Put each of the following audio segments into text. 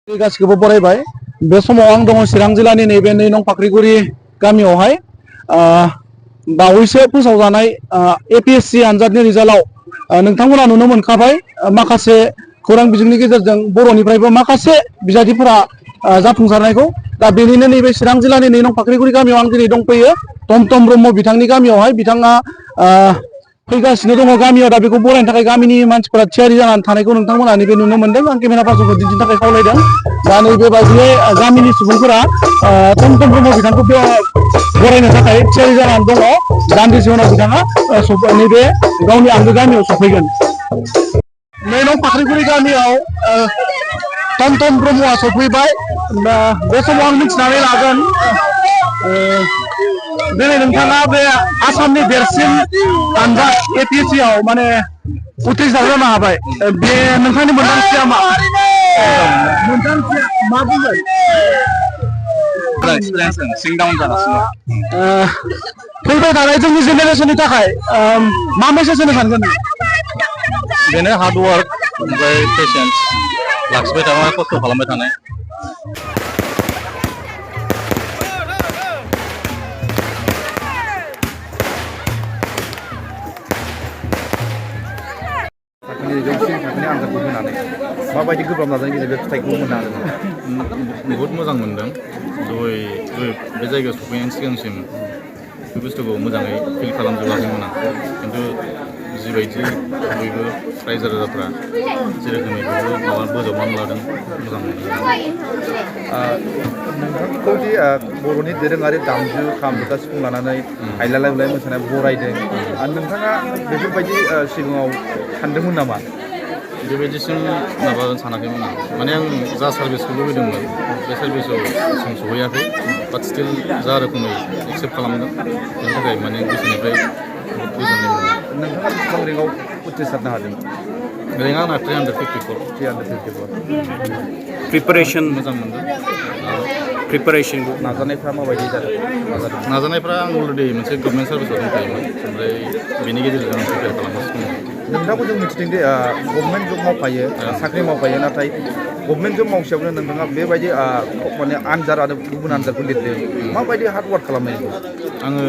गासिखौबो बरायबाय बे समाव आं दङ चिरां जिल्लानि नैबे 2 नं फाख्रिगुरि गामियावहाय बावैसो फोसावजानाय एपिएससि आनजादनि रिजाल्टआव नोंथांमोना नुनो मोनखाबाय माखासे खौरां बिजोंनि गेजेरजों बर'निफ्रायबो माखासे बिजाथिफोरा जाफुंसारनायखौ दा बेनिनो नैबे चिरां जिल्लानि 2 नं फाख्रिगुरि गामियाव आं दिनै दंफैयो टमटम ब्रह्म बिथांनि गामियावहाय बिथाङा फैगासिनो दङ गामियाव दा बेखौ बरायनो थाखाय गामिनि मानसिफोरा थियारि जानानै थानायखौ नोंथांमोना नैबे नुनो मोनदों आं केमेरा पार्सनखौ दिन्थिनो थाखाय खावलायदों दा नैबे बायदियै गामिनि सुबुंफोरा टमटम ब्रह्म बिथांखौ बरायनो थाखाय थियारि जानानै दङ दान्दिसे उनाव बिथाङा नैबे गावनि आंगो गामियाव सफैगोन 2 नं फाख्रिगुरि गामियाव टमटम ब्रह्मआ सफैबाय बे समाव आं मिथिनानै लागोन दिनै नोंथाङा बे आसामनि देरसिन आनजाद एपिएससि आव माने उथ्रिसार जानो हाबाय बे नोंथांनि मोन्दांथिया मा बुंगोन फैबाय थानाय जोंनि जेनेरेसननि थाखाय मा मेसेज होनो सानगोन बेनो हार्ड वार्क ओमफ्राय पेशेन्स लाखिबाय थानाय खस्थ' खालामबाय थानाय थाखोनि आनजादखौ होनानै माबायदि गोब्राब नाजानायनि गेजेरजों फिथाइखौ मोननो हादों बहुद मोजां मोनदों बे जायगायाव सफैनायनि सिगांसिम बे बुस्थुखौ मोजाङै फिल खालामजोबाखैमोन आं खिन्थु जिबायदि बयबो रायजो राजाफ्रा जेरोखोमै बयबो बोजबनानै लादों मोजां मोनदों नोंथांखौ दि बर'नि दोरोङारि दामजु खाम जथा सिफुं लानानै हायलालाय हुलाय मोसानाय बरायदों नोंथाङा बेफोरबायदि सिगाङाव सानदोंमोन नामा बेबायदिसिम माबा सानाखैमोन आं माने आं जा सार्भिसखौ लुबैदोंमोन बे सार्भिसाव जों सहैयाखै बाट स्टिल जा रोखोमै एक्सेप्ट खालामदों बेनि थाखाय माने गोसोनिफ्राय गोजोननाय मोनदों नोंथाङा बेसेबां रेंकआव उथ्रिसारनो हादों रेंकआ आंना 354 प्रिपारेसन मोजां मोनदों प्रिपारेसन नाजानायफ्रा माबायदि जादों नाजानायफ्रा आं अलरेडि मोनसे गभर्नमेन्ट सार्भिसाव दंखायोमोन ओमफ्राय बेनि गेजेरजों आं प्रिपेयार खालामगासिनो दङ नोंथाङाबो जों मिथिदों दि गभर्नमेन्ट जब मावखायो साख्रि मावखायो नाथाय गभर्नमेन्ट जब मावसेयावनो नोंथाङा बेबायदि माने आनजाद आरो गुबुन आनजादखौ लिरदों माबायदि हार्ड वार्क खालामनाय आङो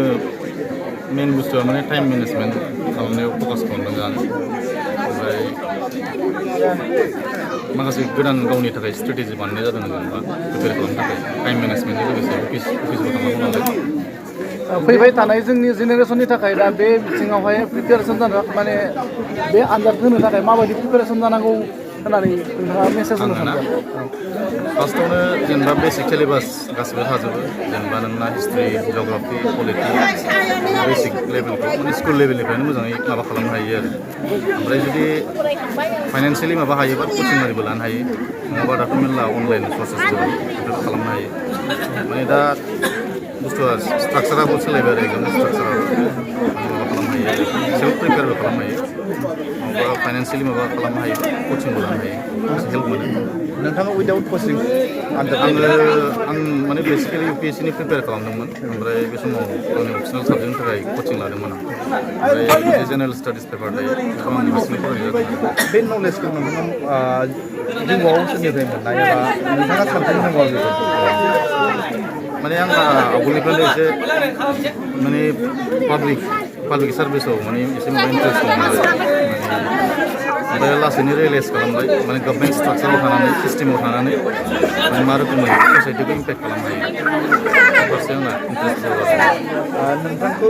मेन बुस्थुआ माने टाइम मेनेजमेन्ट खालामनायाव फकास खालामदों आं ओमफ्राय माखासे गोदान गावनि थाखाय स्ट्रेटेजि बानायनाय जादों जेनेबा प्रिपेयार खालामनो थाखाय टाइम मेनेजमेन्टजों लोगोसे अफिसबो थांनांगौ नालाय फैबाय थानाय जोंनि जेनेरेसननि थाखाय दा बे बिथिङावहाय प्रिपेरेसन जानो माने बे आनजाद होनो थाखाय माबायदि प्रिपेरेसन जानांगौ होननानै नोंथाङा मेसेज होनो सानदों फार्स्टआवनो जेनेबा बेसिक सिलेबास गासिबो थाजोबो जेनेबा नोंना हिस्ट्रि जिअ'ग्राफि पलिटिक्स बेसिक लेभेलखौ माने स्कुल लेभेलनिफ्रायनो मोजाङै माबा खालामनो हायो आरो ओमफ्राय जुदि फाइनान्सियेलि माबा हायोबा कचिं आरिबो लानो हायो नङाबा दाथ' मेरला अनलाइन सर्सेसबो दं बेफोरखौ खालामनो हायो माने दा बुस्थुआ स्ट्राक्चाराबो सोलायबाय आरो एग्जामनि स्ट्राक्चाराबो माबा खालामनो हायो आरो सेल्फ प्रिपेयारबो खालामनो हायो नङाबा फाइनान्सियेलि माबा खालामनो हायो कचिंबो लानो हायो हेल्प मोनो नोंथाङा उइदाउट कचिं आं माने बेसिकेलि इउपिएससिनि प्रिपेयार खालामदोंमोन ओमफ्राय बे समाव आंनि अपसनेल साबजेक्टनि थाखाय कचिं लादोंमोन आं ओमफ्राय मोनसे जेनेरेल स्टाडिस पेपार थायो बेखौ आं हारसिङै फरायनाय जादों बे नलेजखौ नोंथाङा जिउआव सोरनिफ्राय मोननाय एबा नोंथाङा सानखांनो नांगौ बेखौ माने आंहा आवगोलनिफ्रायनो एसे माने पाब्लिक सार्भिसाव माने एसे माबा इन्टारेस्ट दं आरो ओमफ्राय लासैनो रियेलाइज खालामबाय माने गभर्नमेन्ट स्ट्राक्चाराव थानानै सिस्टेमाव थानानै माने मा रोखोमै ससाइटिखौ इम्पेक्ट खालामनो हायो फारसे आंना इन्टारेस्ट जाबाय नोंथांखौ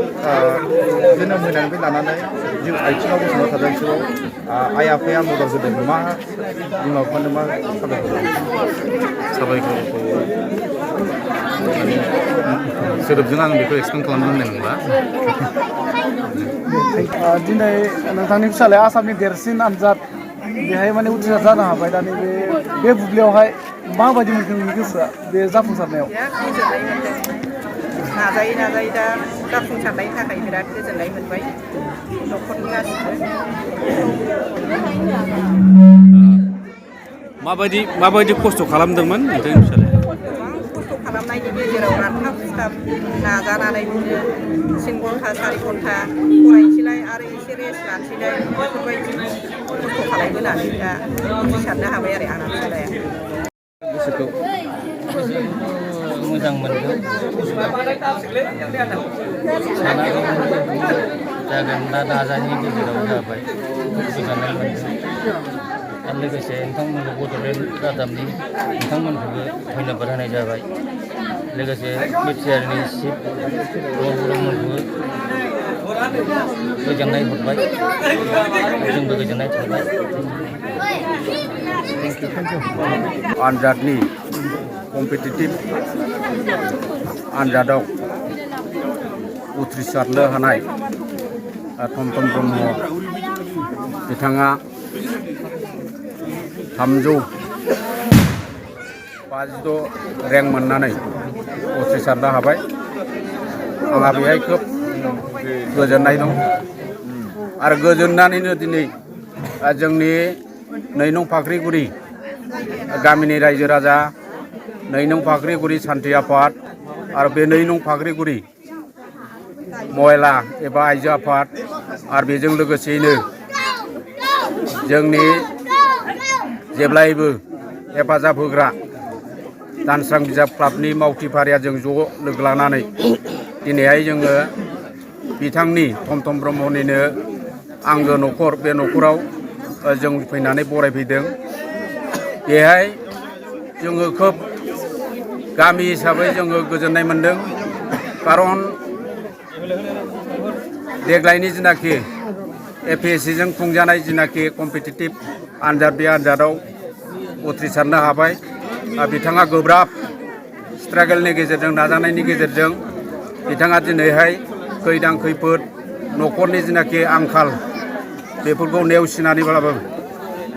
जोनोम होनायनिफ्राय लानानै जिउ आथिङाव गसंना थाजासिमाव आइ आफाया मदद होदों मा बिमा बिफानो मा साबायखरखौ माने सोदोबजों आं बेखौ एक्सप्लेन खालामनो होननाय नंला दिनै नोंथांनि फिसालाया आसामनि देरसिन आनजाद बेहाय माने उथ्रिसार जानो हाबाय दा बे बुब्लियावहाय माबायदि मोनखो नोंनि गोसोआ बे जाफुंसारनायाव नाजायै नाजायै दा जाफुंसारनायनि थाखाय बिराद गोजोननाय मोनबाय न'खरनि गासिबो माबायदि खस्थ' खालामदोंमोन नोंथांनि फिसालाया खस्थ' खालामनायनि गेजेराव रानथाब खुथाब नाजानानै बिदिनो 3 घन्टा 4 घन्टा फरायनोसैलाय आरो एसे रेस्ट लानोसैलाय बेफोरबायदि खस्थ' खालामबोनानै दा उथ्रिसारनो हाबाय आरो आंना फिसालाया गोसोखौ मोजां मोनदों सानाखै जागोन दा नाजानायनि गेजेराव जाबाय गोजोननाय मोनदों आरो लोगोसे नोंथांमोनखौ बड'लेण्ड रादाबनि नोंथांमोनखौबो धन्यबाद होनाय जाबाय लोगोसे बिटिआरनि चिफ ब्रह्मखौबो गोजोननाय हरबाय जोंबो गोजोननाय थाबाय आनजादनि कम्पिटिटिभ आनजादाव उथ्रिसारनो हानाय थमथम ब्रह्म बिथाङा 356 रेंक मोननानै उथ्रिसारनो हाबाय आंहा बेहाय खोब गोजोननाय दं आरो गोजोननानैनो दिनै जोंनि 2 नं फाख्रिगुरि गामिनि रायजो राजा 2 नं फाख्रिगुरि सान्थि आफाद आरो बे 2 नं फाख्रिगुरि महिला एबा आइजो आफाद आरो बेजों लोगोसेयैनो जोंनि जेब्लायबो हेफाजाब होग्रा दानस्रां बिजाब क्लाबनि मावथि फारिया जों ज' लोगो लानानै दिनैहाय जोङो बिथांनि थमथम ब्रह्मनिनो आंगो न'खर बे न'खराव जों फैनानै बरायफैदों बेहाय जोङो खोब गामि हिसाबै जोङो गोजोननाय मोनदों खारन देग्लायनि जिनाखि एपिएससिजों खुंजानाय जिनाखि कम्पिटिटिभ आनजाद बे आनजादाव उथ्रिसारनो हाबाय बिथाङा गोब्राब स्ट्रागलनि गेजेरजों नाजानायनि गेजेरजों बिथाङा दिनैहाय खैदां खैफोद न'खरनि जिनाखि आंखाल बेफोरखौ नेवसिनानैब्लाबो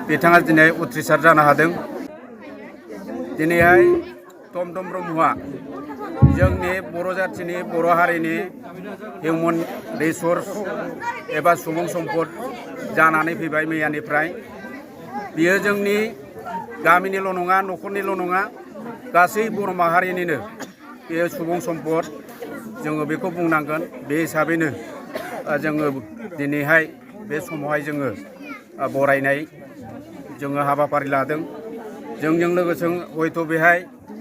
बिथाङा दिनै उथ्रिसार जानो हादों दिनैहाय थमथम ब्रह्मआ जोंनि बर' जाथिनि बर' हारिनि हिउमेन रिसर्स एबा सुबुं सम्पद जानानै फैबाय मैयानिफ्राय बियो जोंनि गामिनिल' नङा न'खरनिल' नङा गासै बर' माहारिनिनो बेयो सुबुं सम्पद जोङो बेखौ बुंनांगोन बे हिसाबैनो जोङो दिनैहाय बे समावहाय जोङो बरायनाय जोङो हाबाफारि लादों जोंजों लोगोसे हयथ' बेहाय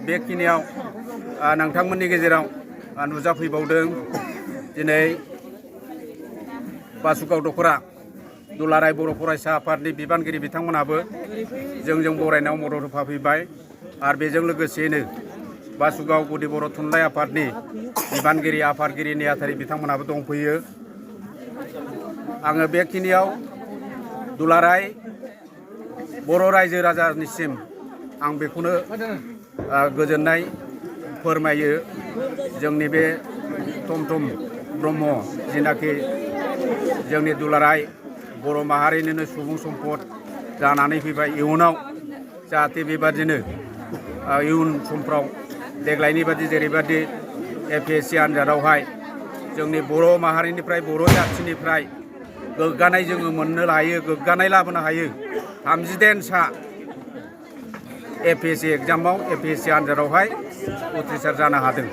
बेखिनियाव नोंथांमोननि गेजेराव नुजाफैबावदों दिनै बासुगाव दख'रा दुलाराय बर' फरायसा आफादनि बिबानगिरि बिथांमोनाबो जोंजों बरायनायाव मदद होफाफैबाय आरो बेजों लोगोसेयैनो बासुगाव गुदि बर' थुनलाइ आफादनि बिबानगिरि आफादगिरि नेहाथारि बिथांमोनाबो दंफैयो आङो बेखिनियाव दुलाराय बर' रायजो राजानिसिम आं बेखौनो गोजोननाय फोरमायो जोंनि बे थमथम ब्रह्म जिनाखि जोंनि दुलाराय बर' माहारिनिनो सुबुं सम्पद जानानै फैबाय इयुनाव जाहाथे बेबादिनो इयुन समफ्राव देग्लायनि बादि जेरैबादि एपिएससि आनजादावहाय जोंनि बर' माहारिनिफ्राय बर' जाथिनिफ्राय गोग्गानाय जोङो मोननो हायो गोग्गानाय लाबोनो हायो 30 सा एपिएससि एग्जामाव एपिएससि आनजादावहाय उथ्रिसार जानो हादों